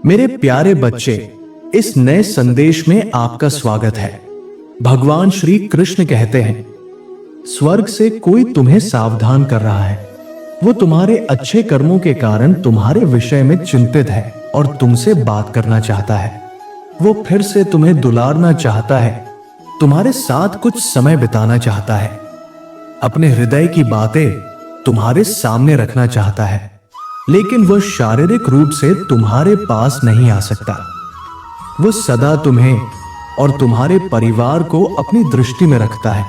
मेरे प्यारे बच्चे, इस नए संदेश में आपका स्वागत है। भगवान श्री कृष्ण कहते हैं, स्वर्ग से कोई तुम्हें सावधान कर रहा है। वो तुम्हारे अच्छे कर्मों के कारण तुम्हारे विषय में चिंतित है और तुमसे बात करना चाहता है। वो फिर से तुम्हें दुलारना चाहता है, तुम्हारे साथ कुछ समय बिताना चाहता है, अपने हृदय की बातें तुम्हारे सामने रखना चाहता है, लेकिन वह शारीरिक रूप से तुम्हारे पास नहीं आ सकता। वो सदा तुम्हें और तुम्हारे परिवार को अपनी दृष्टि में रखता है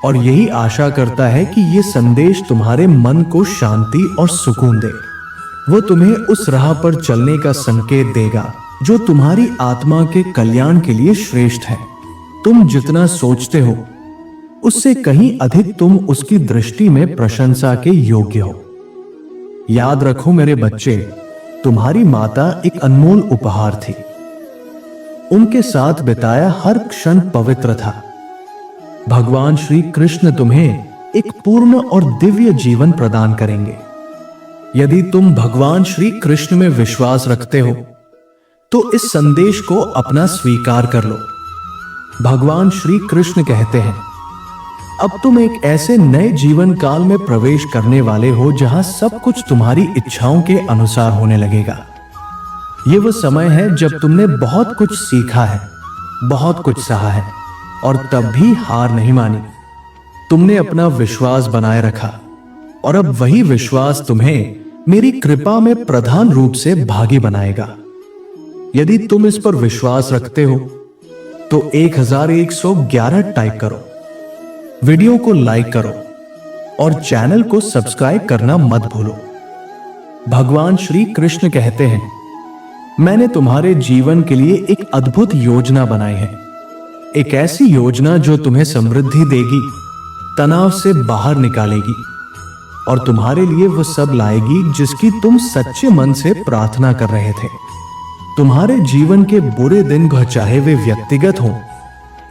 और यही आशा करता है कि ये संदेश तुम्हारे मन को शांति और सुकून दे। वो तुम्हें उस राह पर चलने का संकेत देगा जो तुम्हारी आत्मा के कल्याण के लिए श्रेष्ठ है। तुम जितना सोचते हो उससे कहीं अधिक तुम उसकी दृष्टि में प्रशंसा के योग्य हो। याद रखो मेरे बच्चे, तुम्हारी माता एक अनमोल उपहार थी। उनके साथ बिताया हर क्षण पवित्र था। भगवान श्री कृष्ण तुम्हें एक पूर्ण और दिव्य जीवन प्रदान करेंगे। यदि तुम भगवान श्री कृष्ण में विश्वास रखते हो तो इस संदेश को अपना स्वीकार कर लो। भगवान श्री कृष्ण कहते हैं, अब तुम एक ऐसे नए जीवन काल में प्रवेश करने वाले हो जहां सब कुछ तुम्हारी इच्छाओं के अनुसार होने लगेगा। यह वो समय है जब तुमने बहुत कुछ सीखा है, बहुत कुछ सहा है और तब भी हार नहीं मानी। तुमने अपना विश्वास बनाए रखा और अब वही विश्वास तुम्हें मेरी कृपा में प्रधान रूप से भागी बनाएगा। यदि तुम इस पर विश्वास रखते हो तो 1111 टाइप करो, वीडियो को लाइक करो और चैनल को सब्सक्राइब करना मत भूलो। भगवान श्री कृष्ण कहते हैं, मैंने तुम्हारे जीवन के लिए एक अद्भुत योजना बनाई है। एक ऐसी योजना जो तुम्हें समृद्धि देगी, तनाव से बाहर निकालेगी और तुम्हारे लिए वो सब लाएगी जिसकी तुम सच्चे मन से प्रार्थना कर रहे थे। तुम्हारे जीवन के बुरे दिन, चाहे वे व्यक्तिगत हों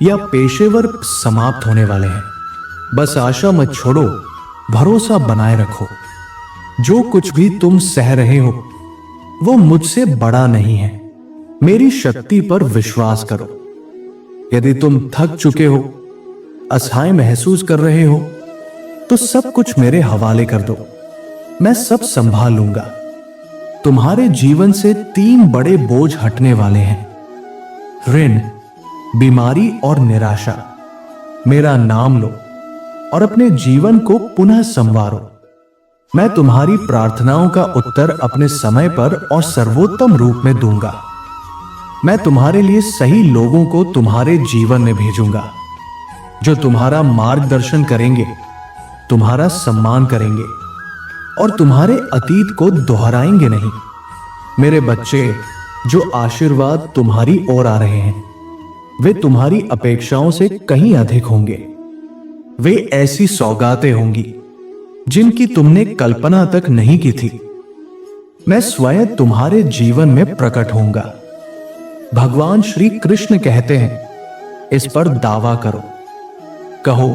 या पेशेवर, समाप्त होने वाले हैं। बस आशा मत छोड़ो, भरोसा बनाए रखो। जो कुछ भी तुम सह रहे हो वो मुझसे बड़ा नहीं है। मेरी शक्ति पर विश्वास करो। यदि तुम थक चुके हो, असहाय महसूस कर रहे हो तो सब कुछ मेरे हवाले कर दो, मैं सब संभाल लूंगा। तुम्हारे जीवन से 3 बड़े बोझ हटने वाले हैं, ऋण, बीमारी और निराशा। मेरा नाम लो और अपने जीवन को पुनः संवारो। मैं तुम्हारी प्रार्थनाओं का उत्तर अपने समय पर और सर्वोत्तम रूप में दूंगा। मैं तुम्हारे लिए सही लोगों को तुम्हारे जीवन में भेजूंगा जो तुम्हारा मार्गदर्शन करेंगे, तुम्हारा सम्मान करेंगे और तुम्हारे अतीत को दोहराएंगे नहीं। मेरे बच्चे, जो आशीर्वाद तुम्हारी ओर आ रहे हैं वे तुम्हारी अपेक्षाओं से कहीं अधिक होंगे। वे ऐसी सौगातें होंगी जिनकी तुमने कल्पना तक नहीं की थी। मैं स्वयं तुम्हारे जीवन में प्रकट होऊंगा। भगवान श्री कृष्ण कहते हैं, इस पर दावा करो, कहो,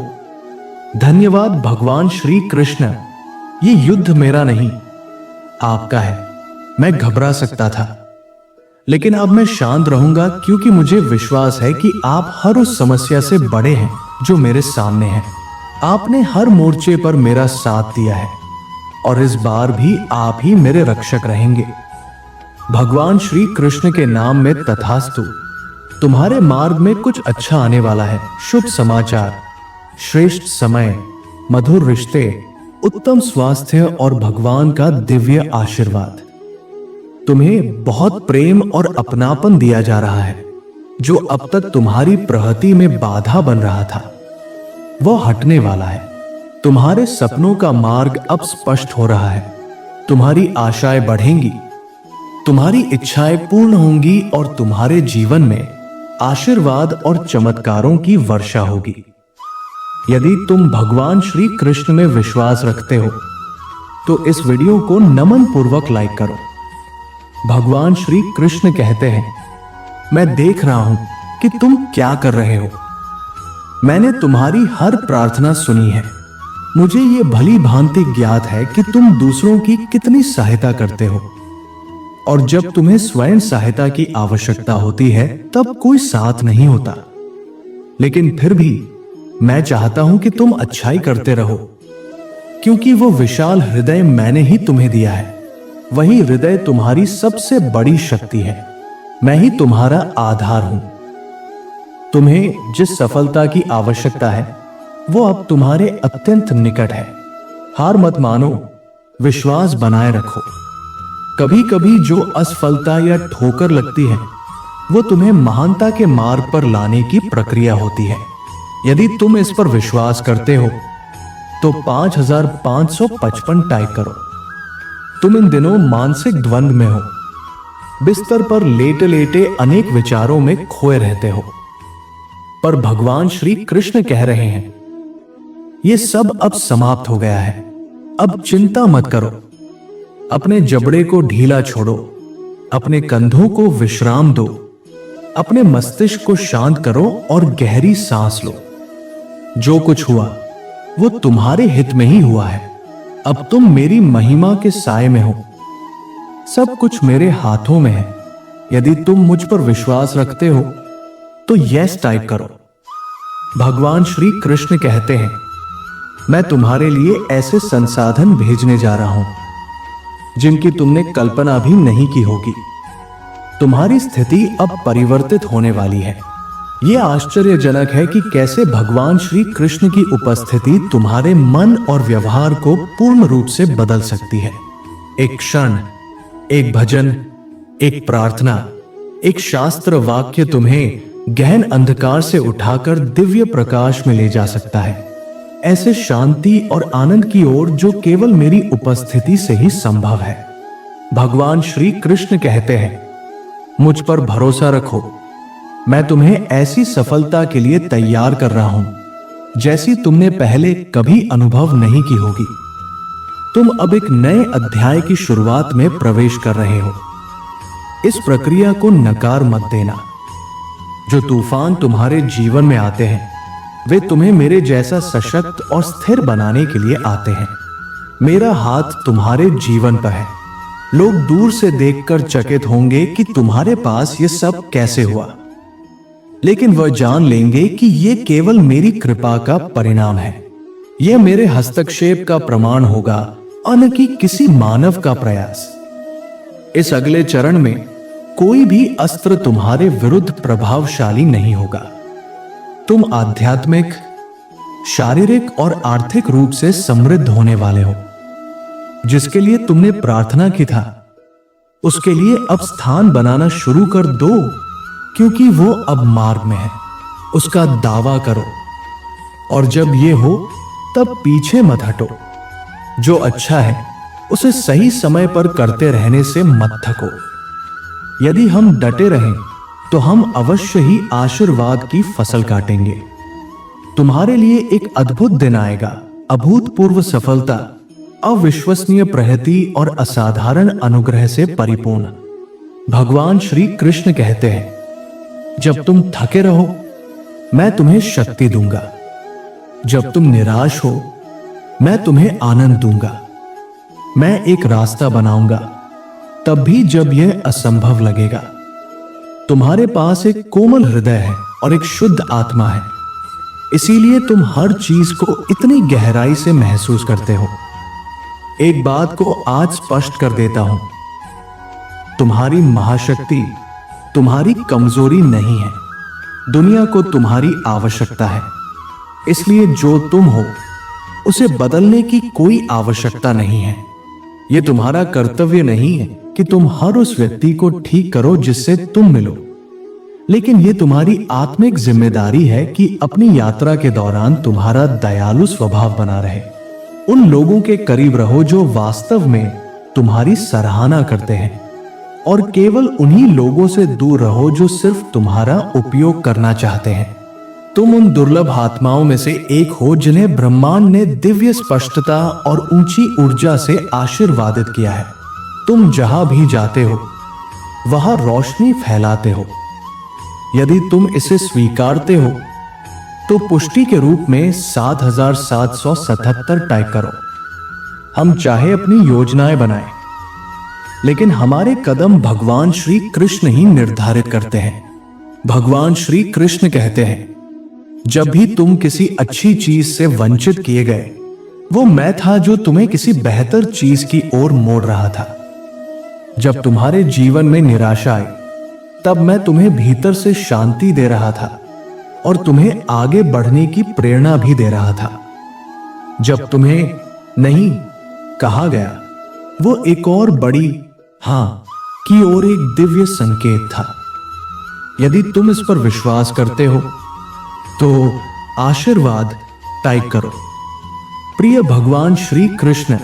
धन्यवाद भगवान श्री कृष्ण, ये युद्ध मेरा नहीं, आपका है। मैं घबरा सकता था, लेकिन अब मैं शांत रहूंगा क्योंकि मुझे विश्वास है कि आप हर उस समस्या से बड़े हैं जो मेरे सामने है। आपने हर मोर्चे पर मेरा साथ दिया है और इस बार भी आप ही मेरे रक्षक रहेंगे। भगवान श्री कृष्ण के नाम में तथास्तु। तुम्हारे मार्ग में कुछ अच्छा आने वाला है। शुभ समाचार, श्रेष्ठ समय, मधुर रिश्ते, उत्तम स्वास्थ्य और भगवान का दिव्य आशीर्वाद। तुम्हें बहुत प्रेम और अपनापन दिया जा रहा है। जो अब तक तुम्हारी प्रगति में बाधा बन रहा था वो हटने वाला है। तुम्हारे सपनों का मार्ग अब स्पष्ट हो रहा है। तुम्हारी आशाएं बढ़ेंगी, तुम्हारी इच्छाएं पूर्ण होंगी और तुम्हारे जीवन में आशीर्वाद और चमत्कारों की वर्षा होगी। यदि तुम भगवान श्री कृष्ण में विश्वास रखते हो तो इस वीडियो को नमन पूर्वक लाइक करो। भगवान श्री कृष्ण कहते हैं, मैं देख रहा हूं कि तुम क्या कर रहे हो। मैंने तुम्हारी हर प्रार्थना सुनी है। मुझे ये भली भांति ज्ञात है कि तुम दूसरों की कितनी सहायता करते हो। और जब तुम्हें स्वयं सहायता की आवश्यकता होती है तब कोई साथ नहीं होता। लेकिन फिर भी मैं चाहता हूं कि तुम अच्छाई करते रहो, क्योंकि वो विशाल हृदय मैंने ही तुम्हें दिया है। वही हृदय तुम्हारी सबसे बड़ी शक्ति है। मैं ही तुम्हारा आधार हूं। तुम्हें जिस सफलता की आवश्यकता है वो अब तुम्हारे अत्यंत निकट है। हार मत मानो, विश्वास बनाए रखो। कभी कभी जो असफलता या ठोकर लगती है वो तुम्हें महानता के मार्ग पर लाने की प्रक्रिया होती है। यदि तुम इस पर विश्वास करते हो तो 5555 टाइप करो। तुम इन दिनों मानसिक द्वंद्व में हो, बिस्तर पर लेटे लेटे अनेक विचारों में खोए रहते हो, पर भगवान श्री कृष्ण कह रहे हैं ये सब अब समाप्त हो गया है। अब चिंता मत करो। अपने जबड़े को ढीला छोड़ो, अपने कंधों को विश्राम दो, अपने मस्तिष्क को शांत करो और गहरी सांस लो। जो कुछ हुआ वो तुम्हारे हित में ही हुआ है। अब तुम मेरी महिमा के साए में हो। सब कुछ मेरे हाथों में है। यदि तुम मुझ पर विश्वास रखते हो तो यस टाइप करो। भगवान श्री कृष्ण कहते हैं मैं तुम्हारे लिए ऐसे संसाधन भेजने जा रहा हूं जिनकी तुमने कल्पना भी नहीं की होगी। तुम्हारी स्थिति अब परिवर्तित होने वाली है। यह आश्चर्यजनक है कि कैसे भगवान श्री कृष्ण की उपस्थिति तुम्हारे मन और व्यवहार को पूर्ण रूप से बदल सकती है। एक क्षण, एक भजन, एक प्रार्थना, एक शास्त्र वाक्य तुम्हें गहन अंधकार से उठाकर दिव्य प्रकाश में ले जा सकता है, ऐसे शांति और आनंद की ओर जो केवल मेरी उपस्थिति से ही संभव है। भगवान श्री कृष्ण कहते हैं मुझ पर भरोसा रखो। मैं तुम्हें ऐसी सफलता के लिए तैयार कर रहा हूं जैसी तुमने पहले कभी अनुभव नहीं की होगी। तुम अब एक नए अध्याय की शुरुआत में प्रवेश कर रहे हो। इस प्रक्रिया को नकार मत देना। जो तूफान तुम्हारे जीवन में आते हैं वे तुम्हें मेरे जैसा सशक्त और स्थिर बनाने के लिए आते हैं। मेरा हाथ तुम्हारे जीवन पर है। लोग दूर से देखकर चकित होंगे कि तुम्हारे पास ये सब कैसे हुआ, लेकिन वह जान लेंगे कि यह केवल मेरी कृपा का परिणाम है। यह मेरे हस्तक्षेप का प्रमाण होगा और न कि किसी मानव का प्रयास। इस अगले चरण में कोई भी अस्त्र तुम्हारे विरुद्ध प्रभावशाली नहीं होगा। तुम आध्यात्मिक, शारीरिक और आर्थिक रूप से समृद्ध होने वाले हो। जिसके लिए तुमने प्रार्थना की था उसके लिए अब स्थान बनाना शुरू कर दो, क्योंकि वो अब मार्ग में है। उसका दावा करो और जब ये हो तब पीछे मत हटो। जो अच्छा है उसे सही समय पर करते रहने से मत थको। यदि हम डटे रहें तो हम अवश्य ही आशीर्वाद की फसल काटेंगे। तुम्हारे लिए एक अद्भुत दिन आएगा। अभूतपूर्व सफलता, अविश्वसनीय प्रगति और असाधारण अनुग्रह से परिपूर्ण। भगवान श्री कृष्ण कहते हैं जब तुम थके रहो मैं तुम्हें शक्ति दूंगा। जब तुम निराश हो मैं तुम्हें आनंद दूंगा। मैं एक रास्ता बनाऊंगा तब भी जब यह असंभव लगेगा। तुम्हारे पास एक कोमल हृदय है और एक शुद्ध आत्मा है, इसीलिए तुम हर चीज को इतनी गहराई से महसूस करते हो। एक बात को आज स्पष्ट कर देता हूं, तुम्हारी महाशक्ति तुम्हारी कमजोरी नहीं है। दुनिया को तुम्हारी आवश्यकता है, इसलिए जो तुम हो उसे बदलने की कोई आवश्यकता नहीं है। यह तुम्हारा कर्तव्य नहीं है कि तुम हर उस व्यक्ति को ठीक करो जिससे तुम मिलो, लेकिन यह तुम्हारी आत्मिक जिम्मेदारी है कि अपनी यात्रा के दौरान तुम्हारा दयालु स्वभाव बना रहे। उन लोगों के करीब रहो जो वास्तव में तुम्हारी सराहना करते हैं, और केवल उन्हीं लोगों से दूर रहो जो सिर्फ तुम्हारा उपयोग करना चाहते हैं। तुम उन दुर्लभ आत्माओं में से एक हो जिन्हें ब्रह्मांड ने दिव्य स्पष्टता और ऊंची ऊर्जा से आशीर्वादित किया है। तुम जहां भी जाते हो वहां रोशनी फैलाते हो। यदि तुम इसे स्वीकारते हो तो पुष्टि के रूप में 7777 टाइप करो। हम चाहे अपनी योजनाएं बनाएं, लेकिन हमारे कदम भगवान श्री कृष्ण ही निर्धारित करते हैं। भगवान श्री कृष्ण कहते हैं, जब भी तुम किसी अच्छी चीज से वंचित किए गए, वो मैं था जो तुम्हें किसी बेहतर चीज की ओर मोड़ रहा था। जब तुम्हारे जीवन में निराशा आई, तब मैं तुम्हें भीतर से शांति दे रहा था और तुम्हें आगे बढ़ने की प्रेरणा भी दे रहा था। जब तुम्हें नहीं कहा गया, वो एक और बड़ी हां की ओर एक दिव्य संकेत था। यदि तुम इस पर विश्वास करते हो तो आशीर्वाद टाइप करो। प्रिय भगवान श्री कृष्ण,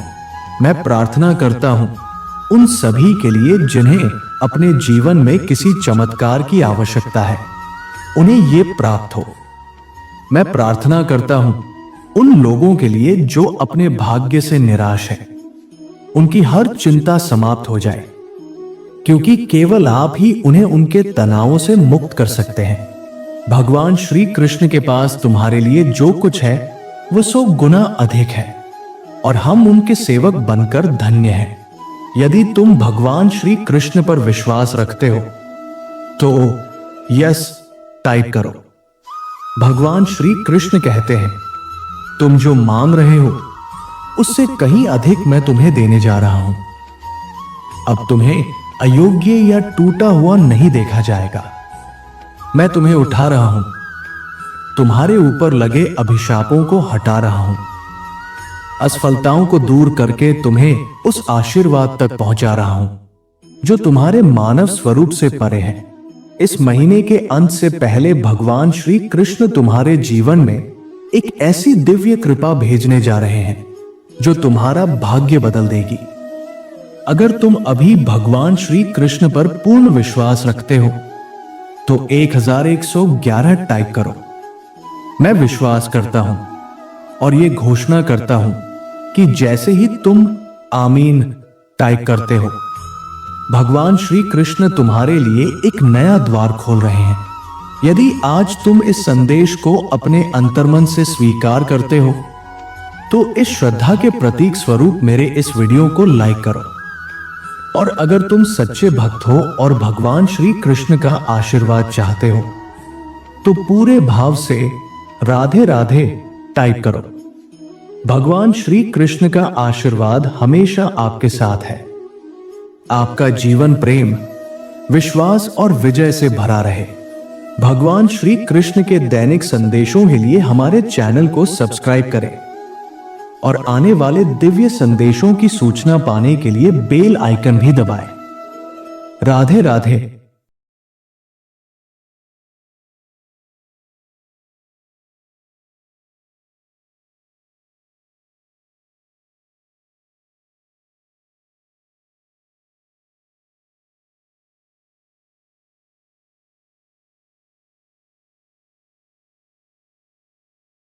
मैं प्रार्थना करता हूं उन सभी के लिए जिन्हें अपने जीवन में किसी चमत्कार की आवश्यकता है, उन्हें यह प्राप्त हो। मैं प्रार्थना करता हूं उन लोगों के लिए जो अपने भाग्य से निराश है, उनकी हर चिंता समाप्त हो जाए, क्योंकि केवल आप ही उन्हें उनके तनावों से मुक्त कर सकते हैं। भगवान श्री कृष्ण के पास तुम्हारे लिए जो कुछ है वो 100 गुना अधिक है और हम उनके सेवक बनकर धन्य हैं। यदि तुम भगवान श्री कृष्ण पर विश्वास रखते हो तो यस टाइप करो। भगवान श्री कृष्ण कहते हैं, तुम जो मांग रहे हो उससे कहीं अधिक मैं तुम्हें देने जा रहा हूं। अब तुम्हें अयोग्य या टूटा हुआ नहीं देखा जाएगा। मैं तुम्हें उठा रहा हूं, तुम्हारे ऊपर लगे अभिशापों को हटा रहा हूं, असफलताओं को दूर करके तुम्हें उस आशीर्वाद तक पहुंचा रहा हूं जो तुम्हारे मानव स्वरूप से परे है। इस महीने के अंत से पहले भगवान श्री कृष्ण तुम्हारे जीवन में एक ऐसी दिव्य कृपा भेजने जा रहे हैं जो तुम्हारा भाग्य बदल देगी। अगर तुम अभी भगवान श्री कृष्ण पर पूर्ण विश्वास रखते हो तो 1111 टाइप करो। मैं विश्वास करता हूं और यह घोषणा करता हूं कि जैसे ही तुम आमीन टाइप करते हो, भगवान श्री कृष्ण तुम्हारे लिए एक नया द्वार खोल रहे हैं। यदि आज तुम इस संदेश को अपने अंतर्मन से स्वीकार करते हो तो इस श्रद्धा के प्रतीक स्वरूप मेरे इस वीडियो को लाइक करो। और अगर तुम सच्चे भक्त हो और भगवान श्री कृष्ण का आशीर्वाद चाहते हो तो पूरे भाव से राधे राधे टाइप करो। भगवान श्री कृष्ण का आशीर्वाद हमेशा आपके साथ है। आपका जीवन प्रेम, विश्वास और विजय से भरा रहे। भगवान श्री कृष्ण के दैनिक संदेशों के लिए हमारे चैनल को सब्सक्राइब करें और आने वाले दिव्य संदेशों की सूचना पाने के लिए बेल आइकन भी दबाएं। राधे राधे।